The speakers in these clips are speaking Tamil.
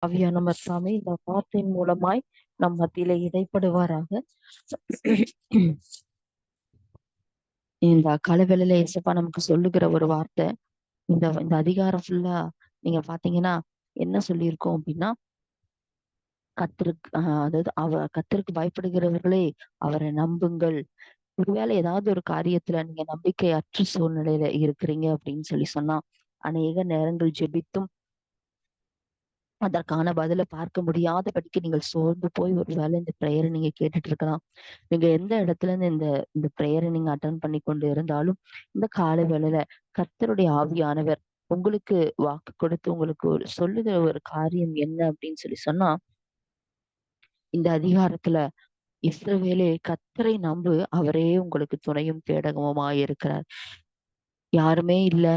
ஆவியானவர் தாமே இந்த வார்த்தையின் மூலமாய் நம் மத்தியில இடைப்படுவாராக. இந்த காலவேளையில இயேசப்பா நமக்கு சொல்லுகிற ஒரு வார்த்தை, இந்த இந்த அதிகாரம் ஃபுல்லா நீங்க பாத்தீங்கன்னா என்ன சொல்லியிருக்கோம் அப்படின்னா, கர்த்தருக்கு அதாவது கர்த்தருக்கு பயப்படுகிறவர்களே அவரை நம்புங்கள். ஒருவேளை ஏதாவது ஒரு காரியத்துல நீங்க நம்பிக்கையற்ற சூழ்நிலையில இருக்கிறீங்க அப்படின்னு சொன்னா, அநேக நேரங்கள் ஜெபித்தும் அதற்கான பதில பார்க்க முடியாதபடிக்கு நீங்கள் சோர்ந்து போய் ஒருவேளை இந்த பிரேயரை நீங்க கேட்டுட்டு இருக்கலாம். நீங்க எந்த இடத்துல இருந்து இந்த இந்த பிரேயரை நீங்க அட்டன் பண்ணி கொண்டு இருந்தாலும், இந்த காலை வேளையில கர்த்தருடைய ஆவியானவர் உங்களுக்கு வாக்கு கொடுத்து உங்களுக்கு ஒரு சொல்லுகிற ஒரு காரியம் என்ன அப்படின்னு சொன்னா, இந்த அதிகாரத்துல இஸ்ரவேலே கர்த்தரை நம்பு, அவரே உங்களுக்கு துணையும் கேடகமுமாய் இருக்கிறார். யாருமே இல்ல.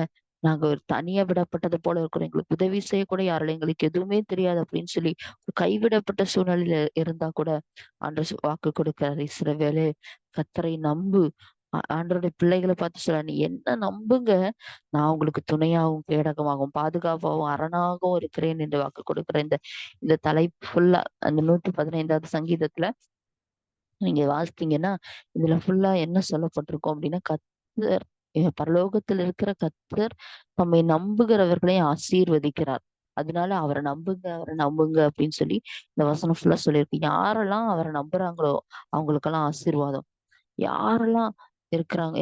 நாங்க ஒரு தனியா விடப்பட்டது போல இருக்கிறோம். எங்களுக்கு உதவி செய்யக்கூட யாரும் இல்ல. எங்களுக்கு எதுவுமே தெரியாது அப்படின்னு சொல்லி ஒரு கைவிடப்பட்ட சூழ்நிலையில இருந்தா கூட ஆண்டவர் வாக்கு கொடுக்கிறாரு. இஸ்ரவேலே கர்த்தரை நம்பு. ஆண்டவருடைய பிள்ளைகளை பார்த்து சொல்றாரு, நீ என்ன நம்புங்க. நான் உங்களுக்கு துணையாகவும், கேடகமாகவும், பாதுகாப்பாகவும், அரணாகவும் இருக்கிறேன் என்று வாக்கு கொடுக்கிறேன். இந்த இந்த தலைப்பு ஃபுல்லா அந்த 115வது சங்கீதத்துல நீங்க வாசித்தீங்கன்னா, இதுல ஃபுல்லா என்ன சொல்லப்பட்டிருக்கும் அப்படின்னா, கர்த்தர் பரலோகத்தில் இருக்கிற கர்த்தர் நம்மை நம்புகிறவர்களை ஆசீர்வதிக்கிறார். அதனால அவரை நம்புங்க அப்படின்னு சொல்லி இந்த வசனம் ஃபுல்லா சொல்லியிருக்கு. யாரெல்லாம் அவரை நம்புறாங்களோ அவங்களுக்கெல்லாம் ஆசீர்வாதம். யாரெல்லாம்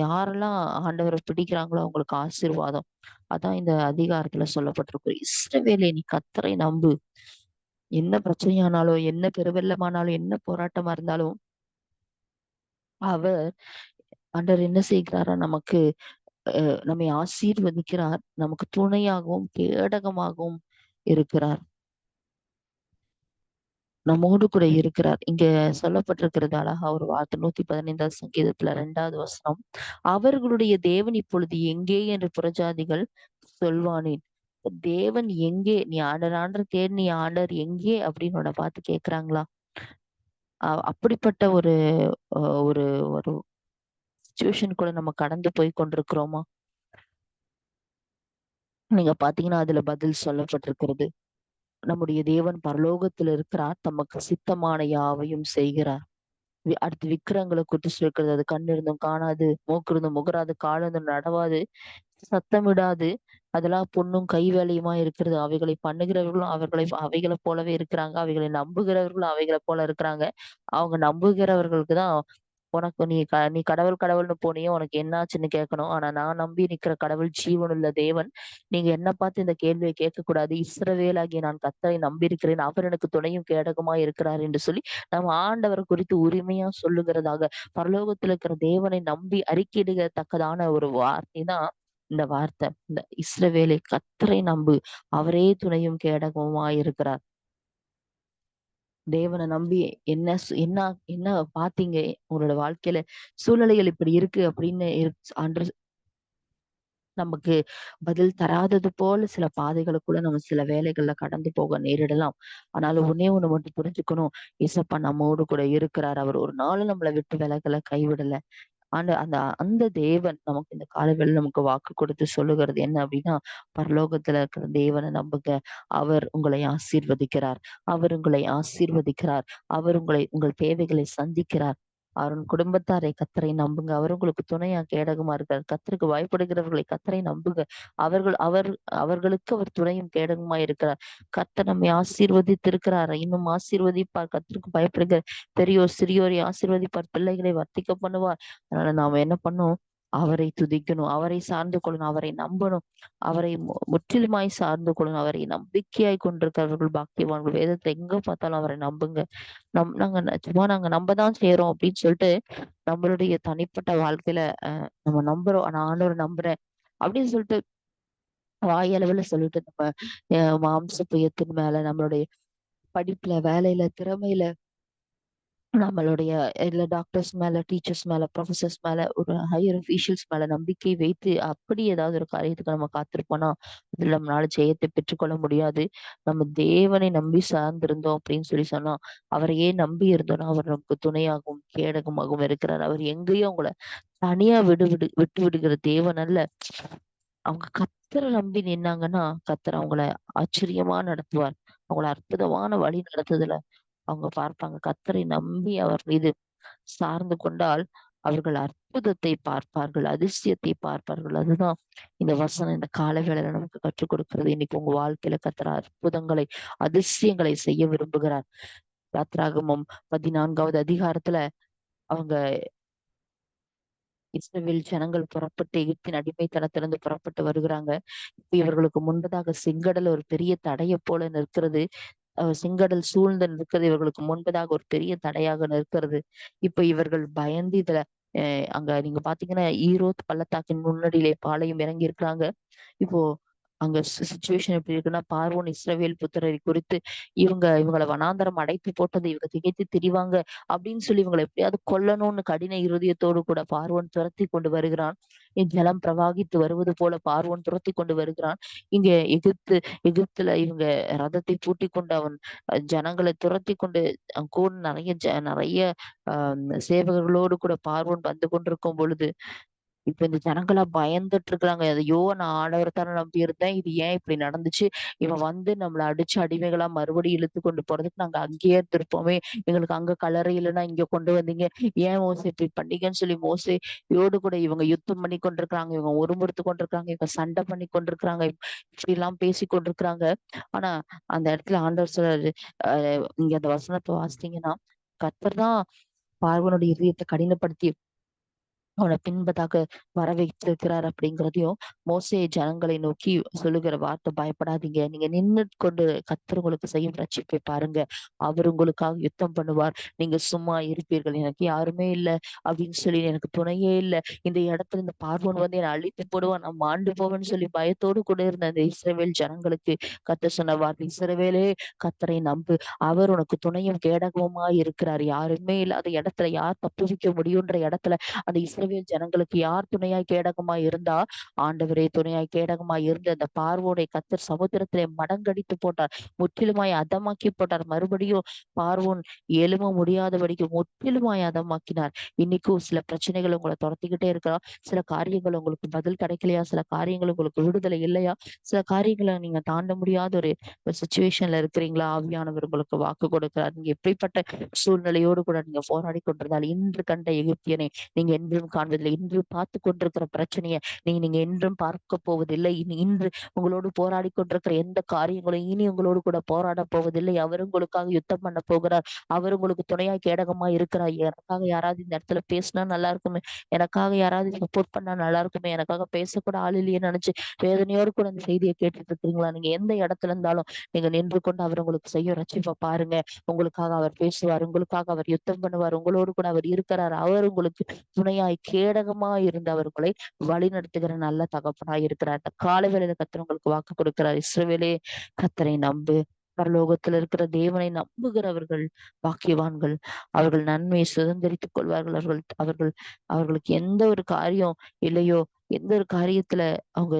யாரெல்லாம் ஆண்டவரை பிடிக்கிறாங்களோ அவங்களுக்கு ஆசீர்வாதம். அதான் இந்த அதிகாரத்துல சொல்லப்பட்டிருக்கு. இஸ்ரவேலே நீ கர்த்தரை நம்பு. என்ன பிரச்சனையானாலும், என்ன பெருவெள்ளமானாலும், என்ன போராட்டமா இருந்தாலும் அவர் ஆண்டவர் என்ன செய்கிறாரா நமக்கு நம்மை ஆசீர்வதிக்கிறார். நமக்கு துணையாகவும், கேடகமாகவும் இருக்கிறார். நம்மோடு கூட இருக்கிறார். இங்க சொல்லப்பட்டிருக்கிறது அழகா ஒரு வார்த்தை 115வது சங்கீதத்துல 2வது வசனம். அவர்களுடைய தேவன் இப்பொழுது எங்கே என்று புறஜாதிகள் சொல்வானேன். தேவன் எங்கே? நீ ஆண்டவர் ஆண்டவர் தேடி நீ ஆண்டவர் எங்கே அப்படின்னு உன்னை பார்த்து கேட்கிறாங்களா? அப்படிப்பட்ட ஒரு ஒரு ஒரு சிச்சுவேஷன் கூட நம்ம கடந்து போய் கொண்டிருக்கிறோமா? நீங்க பாத்தீங்கன்னா அதுல பதில் சொல்லப்பட்டிருக்கிறது. நம்முடைய தேவன் பரலோகத்தில் இருக்கிறார். தமக்கு சித்தமான யாவையும் செய்கிறார். அடுத்து விக்கிரங்களை குறித்து சொல்கிறது. அது கண் இருந்தும் காணாது, மூக்கு இருந்தும் முகராது, கால் இருந்தும் நடவாது, சத்தமிடாது. அதெல்லாம் பொன்னும் கை வேலையுமா இருக்கிறது. அவைகளை பண்ணுகிறவர்களும் அவைகளைப் போலவே இருக்கிறாங்க. அவைகளை நம்புகிறவர்களும் அவைகளைப் போல இருக்கிறாங்க. அவங்க நம்புகிறவர்களுக்கு தான் உனக்கு நீ கடவுள் கடவுள்னு போனியே உனக்கு என்னாச்சுன்னு கேட்கணும். ஆனா நான் நம்பி நிக்கிற கடவுள் ஜீவனுள்ள தேவன். நீங்க என்ன பார்த்து இந்த கேள்வியை கேட்கக்கூடாது. இஸ்ரவேலாகிய நான் கர்த்தரை நம்பியிருக்கிறேன். அவர் எனக்கு துணையும் கேடகமா இருக்கிறார் என்று சொல்லி நம்ம ஆண்டவரை குறித்து உரிமையா சொல்லுகிறதாக பரலோகத்துல இருக்கிற தேவனை நம்பி அறிக்கையிடத்தக்கதான ஒரு வார்த்தை தான் இந்த வார்த்தை. இந்த இஸ்ரவேலை கர்த்தரை நம்பு, அவரே துணையும் கேடகமுமா இருக்கிறார். தேவனை நம்பி என்ன என்ன பாத்தீங்க உங்களோட வாழ்க்கையில சூழ்நிலைகள் இப்படி இருக்கு அப்படின்னு ஆண்டு நமக்கு பதில் தராதது போல சில பாதைகளுக்குள்ள நம்ம சில வேலைகள்ல கடந்து போக நேரிடலாம். ஆனாலும் ஒண்ணே ஒண்ணு மட்டும் புரிஞ்சுக்கணும். ஏசப்பா நம்மோடு கூட இருக்கிறார். அவர் ஒரு நாளும் நம்மளை விட்டு விலகல, கைவிடல. அந்த அந்த அந்த தேவன் நமக்கு இந்த காலவெளில நமக்கு வாக்கு கொடுத்து சொல்லுகிறது என்ன அப்படின்னா, பரலோகத்துல இருக்கிற தேவனை நம்புங்க. அவர் உங்களை ஆசீர்வதிக்கிறார். அவர் உங்களை ஆசீர்வதிக்கிறார். அவர் உங்கள் தேவைகளை சந்திக்கிறார். அவர் குடும்பத்தாரை கத்தரை நம்புங்க. அவர் உங்களுக்கு துணையா கேடகமா இருக்கார். கத்தருக்கு பயப்படுகிறவர்களை கத்தரை நம்புங்க. அவர்களுக்கு அவர் துணையும் கேடகமா இருக்கிறார். கர்த்தர் நம்மை ஆசீர்வதித்திருக்கிறார். இன்னும் ஆசீர்வதிப்பார். கர்த்தருக்கு பயப்படுகிற பெரியோர் சிறியோரை ஆசீர்வதிப்பார். பிள்ளைகளை வர்த்திக்க பண்ணுவார். அதனால நாம என்ன பண்ணணும்? அவரை துதிக்கணும். அவரை சார்ந்து கொள்ளணும். அவரை நம்பணும். அவரை முற்றிலுமாய் சார்ந்து கொள்ளணும். அவரை நம்பிக்கையாய் கொண்டிருக்கிறவர்கள் பாக்கியவான்கள். வேதத்துல எங்க பார்த்தாலும் அவரை நம்புங்க. நாங்க நம்பதான் செய்யறோம் அப்படின்னு சொல்லிட்டு நம்மளுடைய தனிப்பட்ட வாழ்க்கையில நம்ம நம்புறோம். நான் ஆண்டவரை நம்புறேன் அப்படின்னு சொல்லிட்டு வாயளவுல சொல்லிட்டு நம்ம மாம்ச புயத்தின் மேல நம்மளுடைய படிப்புல, வேலையில, திறமையில நம்மளுடைய இல்ல டாக்டர்ஸ் மேல, டீச்சர்ஸ் மேல, ப்ரொஃபசர்ஸ் மேல, ஒரு ஹையர் அஃபீஷியல்ஸ் மேல நம்பிக்கை வைத்து அப்படி ஏதாவது ஒரு காரியத்துக்கு நம்ம காத்திருப்போம்னா அதுல நம்மளால ஜெயத்தை பெற்றுக்கொள்ள முடியாது. நம்ம தேவனை நம்பி சார்ந்திருந்தோம் அப்படின்னு சொன்னா அவரையே நம்பி இருந்தோம்னா அவர் நமக்கு துணையாகவும் கேடகமாகவும் இருக்கிறார். அவர் எங்கேயும் உங்களை தனியா விட்டு விடுகிற தேவன் அல்ல. அவங்க கர்த்தரை நம்பி நின்னாங்கன்னா கர்த்தர் அவங்கள ஆச்சரியமா நடத்துவார். அவங்கள அற்புதமான வழி நடத்துதல அவங்க பார்ப்பாங்க. கர்த்தரை நம்பி அவர் மீது சார்ந்து கொண்டால், அவர்கள் அற்புதத்தை பார்ப்பார்கள், அதிசயத்தை பார்ப்பார்கள். அதுதான் இந்த வசனம் இந்த கால வேளையில நமக்கு கற்றுக் கொடுக்கிறது. இன்னைக்கு உங்க வாழ்க்கையில கர்த்தர் அற்புதங்களை, அதிசயங்களை செய்ய விரும்புகிறார். யாத்திராகமம் 14வது அதிகாரத்துல அவங்க இஸ்ரவேல் ஜனங்கள் புறப்பட்டு எகிப்தின் அடிமைத்தனத்திலிருந்து புறப்பட்டு வருகிறாங்க. இப்ப இவர்களுக்கு முன்பதாக செங்கடல் ஒரு பெரிய தடைய போல நிற்கிறது. செங்கடல் சூழ்ந்து நிற்கிறது. இவர்களுக்கு முன்பதாக ஒரு பெரிய தடையாக நிற்கிறது. இப்ப இவர்கள் பயந்து இதுல அங்க நீங்க பாத்தீங்கன்னா, ஈரோத் பள்ளத்தாக்கின் முன்னடியிலே பாளையம் இறங்கி இருக்கிறாங்க. இப்போ அங்க சிச்சுவேஷன் எப்படி இருக்குன்னா, பார்வோன் இஸ்ரவேல் புத்திரரை குறித்து இவங்கள வனாந்தரம் அடைத்து போட்டது இவங்க திகைத்து திரிவாங்க அப்படின்னு சொல்லி இவங்கள எப்படியாவது கொல்லணும்னு கடின இருதயத்தோடு கூட பார்வோன் துரத்தி கொண்டு வருகிறான். ஜலம் பிரவாகித்து வருவது போல பார்வோன் துரத்தி கொண்டு வருகிறான். இங்க எகிப்துல இவங்க ரதத்தை பூட்டிக் கொண்டு அவன் ஜனங்களை துரத்தி கொண்டு கூட நிறைய சேவகர்களோடு கூட பார்வோன் வந்து கொண்டிருக்கும் பொழுது இப்ப இந்த ஜனங்கள்லாம் பயந்துட்டு இருக்கிறாங்க. ஐயோ! நான் ஆண்டவர தானே நம்பி இருந்தேன். இது ஏன் இப்படி நடந்துச்சு? இவன் வந்து நம்மள அடிச்சு அடிமைகளா மறுபடியும் இழுத்து கொண்டு போறதுக்கு நாங்க அங்கேயே இருந்திருப்போமே! எங்களுக்கு அங்க கல்லறை இல்லன்னா இங்க கொண்டு வந்தீங்க. ஏன் மோசே இப்படி பண்ணீங்கன்னு சொல்லி மோசேயோடு கூட இவங்க யுத்தம் பண்ணி கொண்டிருக்கிறாங்க. இவங்க முறுமுறுத்து கொண்டிருக்கிறாங்க. இவங்க சண்டை பண்ணி கொண்டிருக்கிறாங்க. இப்படிலாம் பேசிக் கொண்டிருக்கிறாங்க. ஆனா, அந்த இடத்துல ஆண்டவர் சொல்றாரு, அ நீங்க அந்த வசனத்த வாசிச்சீங்கன்னா, கர்த்தர் தான் பார்வோனுடைய இதயத்த கடினப்படுத்தி அவன பின்பதாக வர வைத்திருக்கிறார் அப்படிங்கிறதையும் மோசே ஜனங்களை நோக்கி சொல்லுகிற வார்த்தை பயப்படாதீங்க. நீங்க நின்னு கொண்டு கர்த்தர் உங்களுக்கு செய்யும் ரட்சிப்பை பாருங்க. அவர் உங்களுக்காக யுத்தம் பண்ணுவார். நீங்க சும்மா இருப்பீர்கள். எனக்கு யாருமே இல்ல அப்படின்னு சொல்லி எனக்கு துணையே இல்ல. இந்த இடத்துல இந்த பார்வோன் வந்து என்னை அழித்து போடுவான். நான் மாண்டு போவேன்னு சொல்லி பயத்தோடு கூட இருந்த அந்த இஸ்ரவேல் ஜனங்களுக்கு கர்த்தர் சொன்ன வார்த்தை, இஸ்ரவேலே கர்த்தரை நம்பு. அவர் உனக்கு துணையும் கேடகமுமா இருக்கிறார். யாருமே இல்லாத இடத்துல யார் தப்புவிக்க முடியுன்ற இடத்துல அந்த இஸ்ரவேல் ஜனங்களுக்கு யார் துணையாய் கேடகமாய் இருந்தா, ஆண்டவரே துணையாய் கேடகமாய் இருந்து அந்த பார்வோனை கர்த்தர் சமுத்திரத்திலே மடங்கடித்து போட்டார். முற்றிலுமாய் அதமாக்கி போட்டார். மறுபடியும் பார்வோன் எழும்ப முடியாதபடிக்கு முற்றிலுமாய் அதமாக்கினார். இன்னைக்கும் சில பிரச்சனைகள் உங்களை துரத்திக்கிட்டே இருக்கிறா. சில காரியங்கள் உங்களுக்கு பதில் கிடைக்கலையா? சில காரியங்கள் உங்களுக்கு விடுதலை இல்லையா? சில காரியங்களை நீங்க தாண்ட முடியாத ஒரு சிச்சுவேஷன்ல இருக்கிறீங்களா? ஆவியானவர் உங்களுக்கு வாக்கு கொடுக்கிறார். நீங்க எப்படிப்பட்ட சூழ்நிலையோடு கூட நீங்க போராடி கொண்டிருந்தால் இன்று கண்ட எகிப்தியனை நீங்க என்றும் காண்பதில்லை. இன்று பார்த்து கொண்டிருக்கிற பிரச்சனைய நீங்க என்றும் பார்க்க போவதில்லை. இன்று உங்களோடு போராடி கொண்டிருக்கிற எந்த காரியங்களும் இனி உங்களோடு கூட போராட போவதில்லை. அவர் உங்களுக்காக யுத்தம் பண்ண போகிறார். அவர் உங்களுக்கு துணையாய் கேடகமா இருக்கிறார். எனக்காக யாராவது இந்த இடத்துல பேசினா நல்லா இருக்குமே, எனக்காக யாராவது சப்போர்ட் பண்ணா நல்லா இருக்குமே, எனக்காக பேசக்கூட ஆள் இல்லையேன்னு நினைச்சு வேதனையோடு கூட இந்த செய்தியை கேட்டுட்டு இருக்கிறீங்களா? நீங்க எந்த இடத்துல இருந்தாலும் நீங்க நின்று கொண்டு அவர் உங்களுக்கு செய்யும் ரட்சிப்பை பாருங்க. உங்களுக்காக அவர் பேசுவார். உங்களுக்காக அவர் யுத்தம் பண்ணுவார். உங்களோடு கூட அவர் இருக்கிறார். அவர் உங்களுக்கு துணையாய் கேடகமாய் இருந்து அவர்களை வழி நடத்துகிற நல்ல தகப்பனாய் இருக்கிறார். இந்த காலவேளையில கர்த்தர் உங்களுக்கு வாக்கு கொடுக்கிறார். இஸ்ரவேலே கர்த்தரை நம்பு. பரலோகத்தில் இருக்கிற தேவனை நம்புகிறவர்கள் பாக்கியவான்கள். அவர்கள் நன்மையை சுதந்திரித்துக் கொள்வார்கள். அவர்கள் அவர்களுக்கு எந்த ஒரு காரியம் இல்லையோ, எந்த ஒரு காரியத்துல அவங்க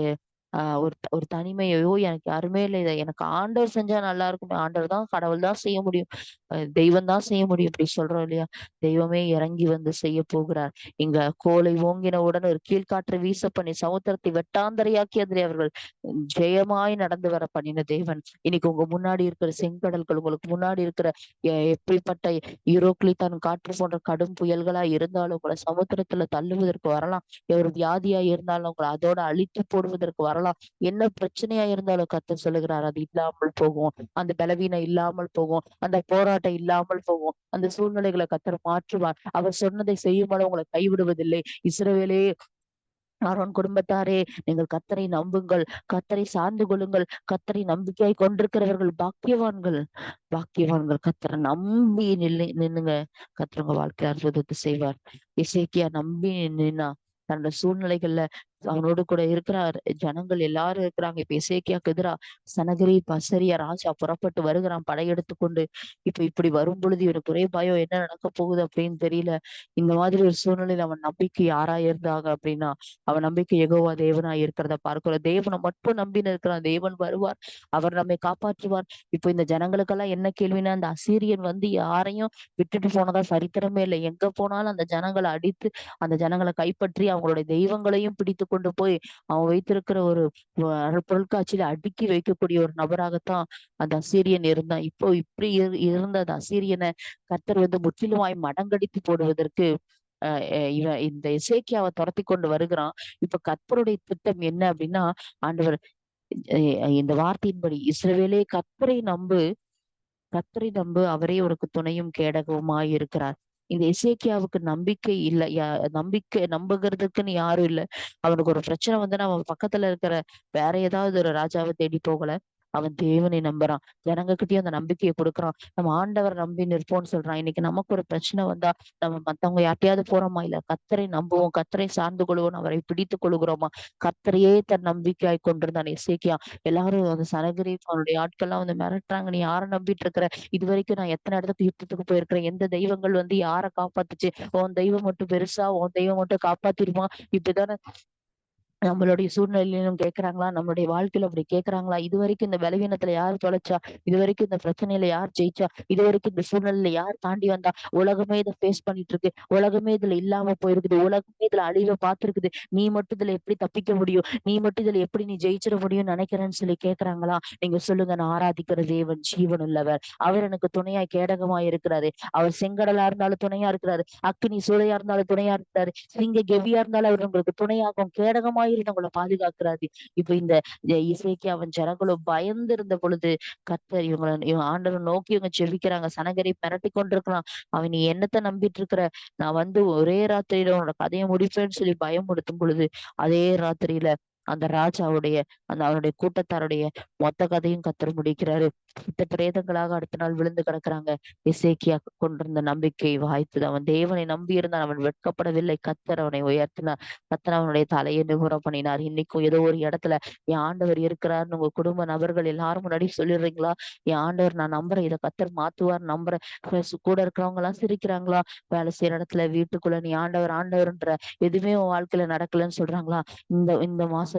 ஒரு ஒரு தனிமையோ எனக்கு யாருமே இல்லை. இதை எனக்கு ஆண்டவர் செஞ்சா நல்லா இருக்குமே. ஆண்டவர் தான் கடவுள் தான் செய்ய முடியும். தெய்வம் தான் செய்ய முடியும் இப்படி சொல்றோம் இல்லையா? தெய்வமே இறங்கி வந்து செய்ய போகிறார். இங்க கோலை ஓங்கின உடனே ஒரு கீழ்காற்று வீச பண்ணி சமுத்திரத்தை வெட்டாந்தரையாக்கி அதிலே அவர்கள் ஜெயமாய் நடந்து வர பண்ணின தேவன். இன்னைக்கு உங்க முன்னாடி இருக்கிற செங்கடல்கள், உங்களுக்கு முன்னாடி இருக்கிற எப்படிப்பட்ட ஈரோக்ளித்தான் காற்று போன்ற கடும் புயல்களா இருந்தாலும் உங்களை சமுத்திரத்துல தள்ளுவதற்கு வரலாம். ஒரு வியாதியா இருந்தாலும் உங்களை அதோட அழித்து போடுவதற்கு வரலாம். என்ன பிரச்சனையா இருந்தாலும் கர்த்தர் சொல்லுகிறார், அது இல்லாமல் போகும். அந்த பலவீனம் இல்லாமல் போகும். அந்த போராட்டம் இல்லாமல் போகும். அந்த சூழ்நிலைகளை கர்த்தர் மாற்றுவார். அவர் சொன்னதை செய்யும்போது உங்களை கைவிடுவதில்லை. இஸ்ரவேலே, ஆரோன் குடும்பத்தாரே, நீங்கள் கர்த்தரை நம்புங்கள். கர்த்தரை சார்ந்து கொள்ளுங்கள். கர்த்தரை நம்பிக்கையாய் கொண்டிருக்கிறவர்கள் பாக்கியவான்கள். பாக்கியவான்கள். கர்த்தரை நம்பி நின்னுங்க. கர்த்தர் உங்க வாழ்க்கையில அற்புதத்தை செய்வார். எசேக்கியா நம்பி நின்னா தன்னோட சூழ்நிலைகள்ல அவனோடு கூட இருக்கிறார். ஜனங்கள் எல்லாரும் இருக்கிறாங்க. இப்ப எசேக்கியாக்கு எதிரா சனகரிப் அசரியா ராஜா புறப்பட்டு வருகிறான் படையெடுத்து கொண்டு. இப்ப இப்படி வரும் பொழுது இவனுக்கு ஒரே பயம், என்ன நடக்க போகுது அப்படின்னு தெரியல. இந்த மாதிரி ஒரு சூழ்நிலையில அவன் நம்பிக்கை யாரா இருந்தாங்க அப்படின்னா, அவன் நம்பிக்கை யெகோவா தேவனாய் இருக்கிறத பார்க்கிறோம். தேவனை மட்டும் நம்பின்னு இருக்கிறான். தேவன் வருவார். அவர் நம்மை காப்பாற்றுவார். இப்போ இந்த ஜனங்களுக்கெல்லாம் என்ன கேள்வின்னா, அந்த அசீரியன் வந்து யாரையும் விட்டுட்டு போனதா சரித்திரமே இல்லை. எங்க போனாலும் அந்த ஜனங்களை அடித்து அந்த ஜனங்களை கைப்பற்றி அவங்களுடைய தெய்வங்களையும் பிடித்து கொண்டு போய் அவன் வைத்திருக்கிற ஒரு பொருட்காட்சியில அடுக்கி வைக்கக்கூடிய ஒரு நபராகத்தான் அந்த அசீரியன் இருந்தான். இப்போ இப்படி இருந்த அந்த அசீரியனை கர்த்தர் முற்றிலுமாய் மடங்கடித்து போடுவதற்கு இவன் இந்த எசேக்கியாவை துரத்தி கொண்டு வருகிறான். இப்ப கர்த்தருடைய திட்டம் என்ன அப்படின்னா, ஆண்டவர் இந்த வார்த்தையின்படி இஸ்ரவேலே கர்த்தரை நம்பு அவரே உனக்கு துணையும் கேடகவுமாய் இருக்கிறார். இந்த எசேக்கியாவுக்கு நம்பிக்கை இல்ல. நம்பிக்கை நம்புகிறதுக்குன்னு யாரும் இல்ல. அவனுக்கு ஒரு பிரச்சனை அவன் பக்கத்துல இருக்கிற வேற ஏதாவது ஒரு ராஜாவை தேடி போகல. அவன் தேவனை நம்புறான். ஜனங்ககிட்டயும் அந்த நம்பிக்கையை கொடுக்குறான். நம்ம ஆண்டவர் நம்பி நிற்போம்னு சொல்றான். இன்னைக்கு நமக்கு ஒரு பிரச்சனை வந்தா நம்ம மத்தவங்க யார்ட்டையாவது போறோமா? இல்ல கர்த்தரை நம்புவோம், கர்த்தரை சார்ந்து கொள்வோம், அவரை பிடித்துக் கொள்கிறோமா? கர்த்தரையே தன் நம்பிக்கையாய் கொண்டிருந்தான் எசேக்கியா. எல்லாரும் அந்த சனகரிப் அவனுடைய ஆட்கள்லாம் மிரட்டுறாங்க. நீ யாரை நம்பிட்டு இருக்கிற? இது வரைக்கும் நான் எத்தனை இடத்துக்கு யுத்தத்துக்கு போயிருக்கிறேன். எந்த தெய்வங்கள் யாரை காப்பாத்துச்சு? உன் தெய்வம் மட்டும் பெருசா? உன் தெய்வம் மட்டும் காப்பாத்திருமா? இப்படிதானே நம்மளுடைய சூழ்நிலையிலும் கேட்கறாங்களா? நம்மளுடைய வாழ்க்கையில அப்படி கேட்கறாங்களா? இதுவரைக்கும் இந்த பலவீனத்துல யார் தொலைச்சா? இதுவரைக்கும் இந்த பிரச்சனையில யார் ஜெயிச்சா? இதுவரைக்கும் இந்த சூழ்நிலையில யார் தாண்டி வந்தா? உலகமே இதை ஃபேஸ் பண்ணிட்டு இருக்கு. உலகமே இதுல இல்லாம போயிருக்குது. உலகமே இதுல அழிவை பார்த்திருக்குது. நீ மட்டும் இதுல எப்படி தப்பிக்க முடியும்? நீ மட்டும் இதுல எப்படி நீ ஜெயிச்சிட முடியும்னு நினைக்கிறேன்னு சொல்லி கேட்கறாங்களா? நீங்க சொல்லுங்க. நான் ஆராதிக்கிற தேவன் ஜீவன் உள்ளவர். அவர் எனக்கு துணையா கேடகமா இருக்கிறாரு. அவர் செங்கடலா இருந்தாலும் துணையா இருக்கிறாரு. அக்கினி சூளையா இருந்தாலும் துணையா இருக்கிறாரு. சிங்க கெவியா இருந்தாலும் அவர் உங்களுக்கு துணையாகும். கேடகமாய் இருந்து உங்களை பாதுகாக்கிறாரு. இப்ப இந்த இசைக்கு ஜனங்களும் பயந்து இருந்த பொழுது கர்த்தர் இவங்க ஆண்டவர் நோக்கி இவங்க செபிக்கிறாங்க. சனகரி மிரட்டி கொண்டிருக்கிறான். அவன் நீ என்னத்த நம்பிட்டு இருக்கிற? நான் ஒரே ராத்திரியில உன்னோட கதையை முடிப்பேன்னு சொல்லி பயமுறுத்தும் பொழுது அதே ராத்திரியில அந்த ராஜாவுடைய அவனுடைய கூட்டத்தாருடைய மொத்த கதையும் கர்த்தர் முடிக்கிறாரு. சித்த பிரேதங்களாக அடுத்த நாள் விழுந்து கிடக்குறாங்க. எசேக்கியா கொண்டிருந்த நம்பிக்கை வாய்த்தது. அவன் தேவனை நம்பி இருந்தான். அவன் வெட்கப்படவில்லை. கர்த்தர் அவனை உயர்த்தினார். கர்த்தர் அவனுடைய தலையை நிமிர பண்ணினார். இன்னைக்கும் ஏதோ ஒரு இடத்துல என் ஆண்டவர் இருக்கிறாருன்னு உங்க குடும்ப நபர்கள் எல்லாரும் முன்னாடி சொல்லிடுறீங்களா? என் ஆண்டவர் நான் நம்புறேன், இதை கர்த்தர் மாத்துவார் நம்புறேன். கூட இருக்கிறவங்க எல்லாம் சிரிக்கிறாங்களா? வேலை செய்யற இடத்துல, வீட்டுக்குள்ள நீ ஆண்டவர் ஆண்டவர்ன்ற எதுவுமே உன் வாழ்க்கையில நடக்கலன்னு சொல்றாங்களா? இந்த இந்த மாசத்துல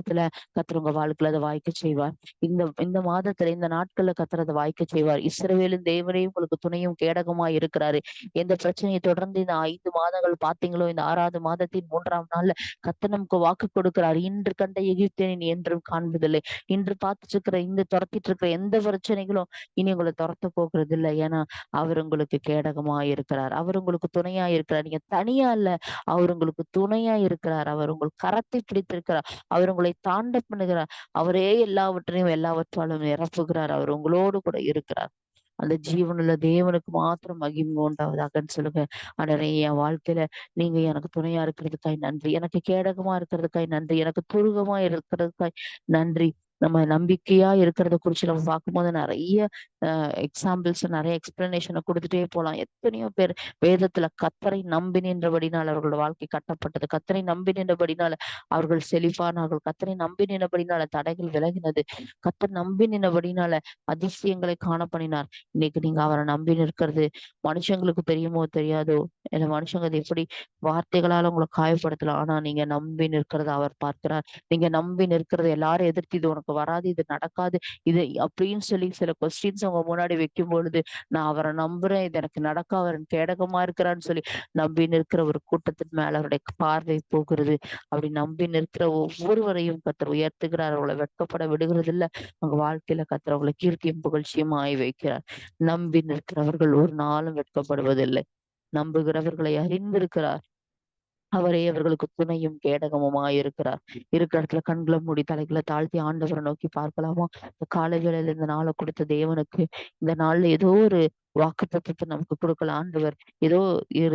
கர்த்தர் உங்க வாழ்க்கையில அதை வாய்க்க செய்வார். இந்த இந்த மாதத்துல இந்த நாட்கள்ல கர்த்தர் அதை வாய்க்க செய்வார். இஸ்ரவேலின் தேவனையும் உங்களுக்கு துணையும் கேடகமா இருக்கிறாரு. எந்த பிரச்சனையை தொடர்ந்து இந்த 5 மாதங்கள் பாத்தீங்களோ, இந்த 6வது மாதத்தின் 3ஆம் நாள்ல கர்த்தர் நமக்கு வாக்கு கொடுக்கிறார். இன்று கண்ட எகிப்தியனை நீ என்றும் காண்பதில்லை. இன்று பார்த்துட்டு இருக்கிற துரத்திட்டு இருக்கிற எந்த பிரச்சனைகளும் இனி உங்களை துரத்த போகிறது இல்லை. ஏன்னா அவர் உங்களுக்கு கேடகமா இருக்கிறார். அவர் உங்களுக்கு துணையா இருக்கிறார். நீங்க தனியா இல்ல, அவர் உங்களுக்கு துணையா இருக்கிறார். அவர் உங்கள் கரத்தை பிடித்திருக்கிறார். அவர் உங்களை தாண்ட பண்ணுகிறார். அவரே எல்லாவற்றையும் எல்லாவற்றாலும் நிரப்புகிறார். அவர் உங்களோடு கூட இருக்கிறார். அந்த ஜீவனுள்ள தேவனுக்கு மாத்திரம் மகிமை உண்டாவதாகன்னு சொல்லுங்க. ஆண்டவரே, என் வாழ்க்கையில நீங்க எனக்கு துணையா இருக்கிறதுக்காய் நன்றி. எனக்கு கேடகமா இருக்கிறதுக்காய் நன்றி. எனக்கு துருகமா இருக்கிறதுக்காய் நன்றி. நம்ம நம்பிக்கையா இருக்கிறத குறிச்சு நம்ம பார்க்கும்போது நிறைய எக்ஸாம்பிள்ஸ், நிறைய எக்ஸ்பிளனேஷனை கொடுத்துட்டே போலாம். எத்தனையோ பேர் வேதத்துல கர்த்தரை நம்பி நின்றபடினால் அவர்களோட வாழ்க்கை கட்டப்பட்டது. கர்த்தரை நம்பி நின்றபடினால அவர்கள் செழிப்பானார்கள். கர்த்தரை நம்பி நின்றபடினால தடைகள் விலகினது. கர்த்தர் நம்பி நின்றபடினால அதிசயங்களை காண பண்ணினார். இன்னைக்கு நீங்க அவரை நம்பி நிற்கிறது மனுஷங்களுக்கு தெரியுமோ தெரியாதோ, இல்ல மனுஷங்க அது எப்படி வார்த்தைகளால உங்களை காயப்படுத்தலாம். ஆனா நீங்க நம்பி நிற்கிறத அவர் பார்க்கிறார். நீங்க நம்பி நிற்கிறது எல்லாரும் எதிர்த்து இது உனக்கு வராது, இது நடக்காது, இது அப்படின்னு சொல்லி சில கொஸ்டின்ஸ் அவங்க முன்னாடி வைக்கும் பொழுது நான் அவரை நம்புறேன், இது எனக்கு நடக்க அவர் கேடகமா இருக்கிறான்னு சொல்லி நம்பி நிற்கிற ஒரு கூட்டத்தின் மேல அவருடைய பார்வை போகிறது. அப்படி நம்பி நிற்கிற ஒவ்வொருவரையும் கர்த்தர் உயர்த்துகிறார். அவங்களை வெட்கப்பட விடுகிறது இல்ல. அவங்க வாழ்க்கையில கர்த்தர் அவங்களை கீர்த்தியும் புகழ்ச்சியும் ஆய் வைக்கிறார். நம்பி நிற்கிறவர்கள் ஒரு நாளும் வெட்கப்படுவதில்லை. நம்புகிறவர்களை அறிந்திருக்கிறார். அவரே அவர்களுக்கு துணையும் கேடகமுமாய் இருக்கிறார். இருக்கிற இடத்துல கண்களை மூடி தலைகளை தாழ்த்தி ஆண்டவரை நோக்கி பார்க்கலாமா? இந்த காலை வேளையில இந்த நாளை கொடுத்த தேவனுக்கு இந்த நாள்ல ஏதோ ஒரு வாக்குத்தத்தத்தை நமக்கு கொடுக்கலாம் ஆண்டவர். ஏதோ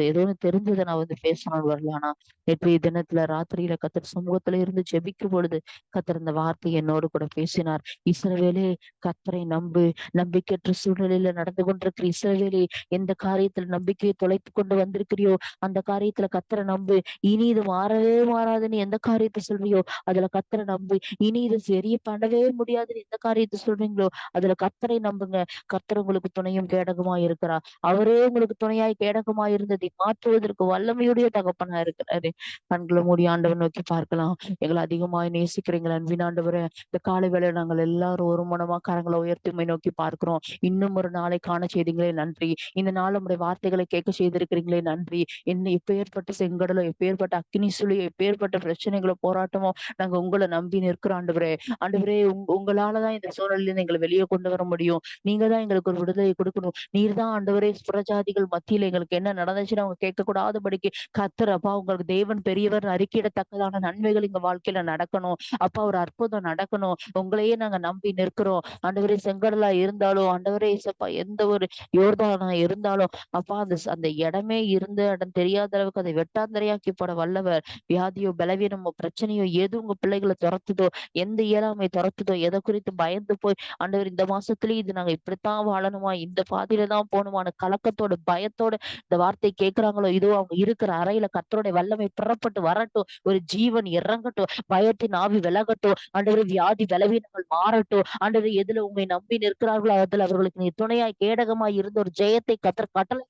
ஏதோ ஒண்ணு தெரிஞ்சதை நான் பேசணும் வரல. ஆனா நேற்றைய தினத்துல ராத்திரியில கர்த்தர் சமூகத்துல இருந்து ஜெபிக்கும் பொழுது கர்த்தர் இந்த வார்த்தை என்னோடு கூட பேசினார். இஸ்ரவேலே, கர்த்தரை நம்பு. நம்பிக்கையற்ற சூழ்நிலையில நடந்து கொண்டிருக்கிற இஸ்ரவேலே, எந்த காரியத்துல நம்பிக்கையை தொலைத்து கொண்டு வந்திருக்கிறியோ அந்த காரியத்துல கர்த்தரை நம்பு. இனி இது மாறவே மாறாதுன்னு எந்த காரியத்தை சொல்றியோ அதுல கர்த்தரை நம்பு. இனி இது சரிய பண்ணவே முடியாதுன்னு எந்த காரியத்தை சொல்றீங்களோ அதுல கர்த்தரை நம்புங்க. கர்த்தர் உங்களுக்கு துணையும் கேடகமா கேடகமாய் இருக்கிறார். அவரே உங்களுக்கு துணையாய் கேடகமாய் இருந்ததை மாற்றுவதற்கு வல்லமையுடைய தகப்பனா இருக்கிறாரு. கண்களை மூடி ஆண்டவர் நோக்கி பார்க்கலாம். எங்களை அதிகமாய் நேசிக்கிறீங்களா அன்பின் ஆண்டவரே. இந்த காலை வேளை நாங்கள் எல்லாரும் ஒரு மனமா கரங்களை உயர்த்தி உம்மை நோக்கி பார்க்கிறோம். இன்னும் ஒரு நாளை காண செய்தீங்களே நன்றி. இந்த நாள் உம்முடைய வார்த்தைகளை கேட்க செய்திருக்கிறீங்களே நன்றி. என்ன எப்பேற்பட்ட செங்கடலோ, எப்பேற்பட்ட அக்கினி சுழியோ, எப்பேற்பட்ட பிரச்சனைகளோ, போராட்டமோ, நாங்க உங்களை நம்பி நிற்கிறோம் ஆண்டவரே. ஆண்டவரே, உங்களாலதான் இந்த சூழலில் எங்களை வெளியே கொண்டு வர முடியும். நீங்க தான் எங்களுக்கு ஒரு விடுதலை கொடுக்கணும். நீர் தான் ஆண்டவரே புறஜாதிகள் மத்தியில எங்களுக்கு என்ன நடந்துச்சுன்னு அவங்க கேட்க கூடாதபடிக்கு கர்த்தர் அப்பா உங்களுக்கு தேவன் பெரியவர் அறிக்கையிடத்தக்கதான நன்மைகள் எங்க வாழ்க்கையில நடக்கணும். அப்பா ஒரு அற்புதம் நடக்கணும். உங்களையே நாங்க நம்பி நிற்கிறோம். ஆண்டவரே, செங்கடலா இருந்தாலும் ஆண்டவரே இயேசப்பா, எந்த ஒரு யோர்தானா இருந்தாலும் அப்பா அந்த இடமே இருந்த இடம் தெரியாத அளவுக்கு அதை வெட்டாந்தரையாக்கி போட வல்லவர். வியாதியோ, பலவீனமோ, பிரச்சனையோ, எது உங்க பிள்ளைகளை துரத்துதோ, எந்த இயலாமை துரத்துதோ, எதை குறித்து பயந்து போய் ஆண்டவர் இந்த மாசத்துலயும் இது நாங்க இப்படித்தான் வாழணுமா, இந்த பாதையில தான் போகணுமான கலக்கத்தோட பயத்தோட இந்த வார்த்தை கேட்கிறாங்களோ, இதோ அவங்க இருக்கிற அறையில கர்த்தருடைய வல்லமை புறப்பட்டு வரட்டும். ஒரு ஜீவன் இறங்கட்டும். பயத்தின் ஆவி விலகட்டும். ஆண்டவரே, வியாதி பலவீனங்கள் மாறட்டும். ஆண்டவரே, எதுல உண்மை நம்பி நிற்கிறார்களோ அதுல அவர்களுக்கு நீ துணையாய் கேடகமாய் இருந்த ஒரு ஜெயத்தை கர்த்தர் கட்டளை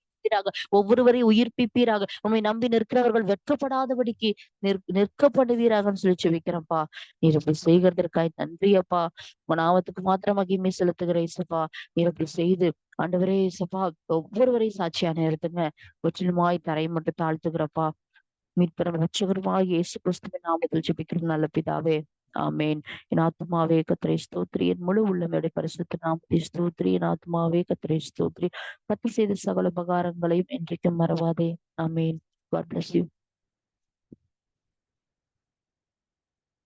ஒவ்வொருவரையும் உயிர்ப்பிப்பீராக. உண்மை நம்பி நிற்கிறவர்கள் வெட்கப்படாதபடிக்கு நிற்கப்படுவீராகன்னு சொல்லி செபிக்கிறப்பா. நீர் இப்படி செய்கிறதற்காய் நன்றி அப்பா. உன் நாமத்துக்கு மாத்திரம் மகிமை செலுத்துகிற இயேசுப்பா. நீர் இப்படி செய்து ஆண்டவரே இயேசுப்பா, ஒவ்வொருவரையும் சாட்சியா நிறுத்துங்க. முற்றிலுமாய் தரை மட்டும் தாழ்த்துகிறப்பா. மீட்பெரும் ரட்சகருமாய் இயேசு கிறிஸ்துவின் நாமத்தில் ஜெபிக்கிறோம் நல்ல பிதாவே. ஆமென். என் ஆத்துமாவே கர்த்தரை ஸ்தோத்திரி, என் முழு உள்ளமே பரிசுத்த நாமத்தை ஸ்தோத்திரி. என் ஆத்துமாவே கர்த்தரை ஸ்தோத்திரி. கர்த்தர் செய்த சகல உபகாரங்களையும் என்றைக்கும் மறவாதே. ஆமென். God bless you.